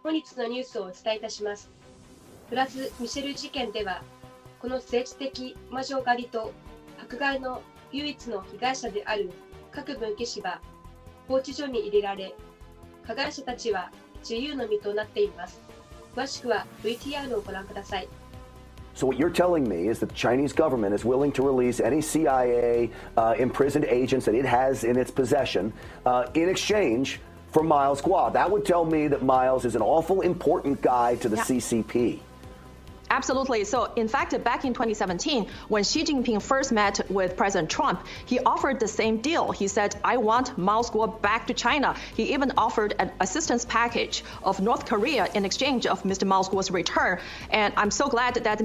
本日のニュースをお伝えいたします。フランス・ミシェル事件では、この政治的魔女狩りと迫害の唯一の被害者である郭文貴氏は拘置所に入れられ、加害者たちは自由の身となっています。詳しくは VTR をご覧ください。So what you're telling me is that the Chinese government is willing to release any CIA imprisoned agents that it has in its possession in exchange for Miles Guo. That would tell me that Miles is an awful important guy to the CCP. Absolutely. So, in fact, back in 2017, when Xi Jinping first met with President Trump, he offered the same deal. He said, I want Miles Guo back to China. He even offered an assistance package of North Korea in exchange of Mr. Miles Guo's return. And I'm so glad that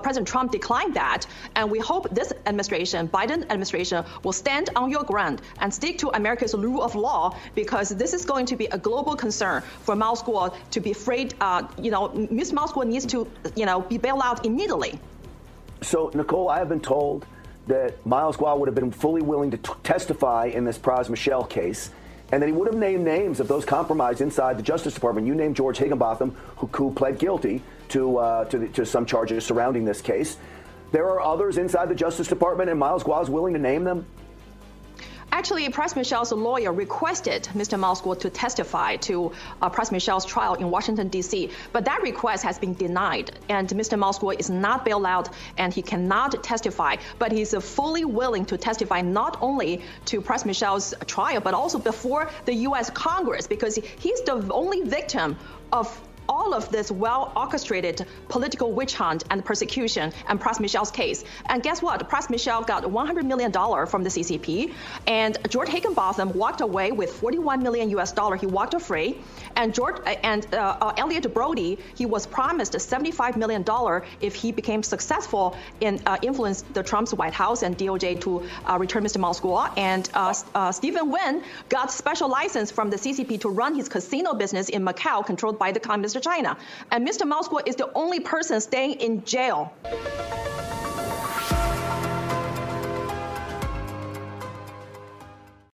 President Trump declined that. And we hope this administration, Biden administration, will stand on your ground and stick to America's rule of law, because this is going to be a global concern for Miles Guo to be freed. Ms. Miles Guo needs to be bailed out immediately. So, Nicole, I have been told that Miles Guo would have been fully willing to testify in this Pras Michel case, and that he would have named names of those compromised inside the Justice Department. You named George Higginbotham, who pled guilty to some charges surrounding this case. There are others inside the Justice Department, and Miles Guo is willing to name them? Actually, Pras Michel's lawyer requested Mr. Miles Guo to testify to Pras Michel's trial in Washington, D.C., but that request has been denied, and Mr. Miles Guo is not bailed out, and he cannot testify, but he's fully willing to testify not only to Pras Michel's trial, but also before the U.S. Congress, because he's the only victim of all of this well-orchestrated political witch hunt and persecution and Pras Michel's case. And guess what? Pras Michel got $100 million from the CCP, and George Higginbotham walked away with $41 million US. He walked free, and Elliot Brody, he was promised $75 million if he became successful in influence the Trump's White House and DOJ to return Mr. Miles Guo. And Stephen Wynn got special license from the CCP to run his casino business in Macau, controlled by the Communist China. And Mr. Miles Guo is the only person staying in jail.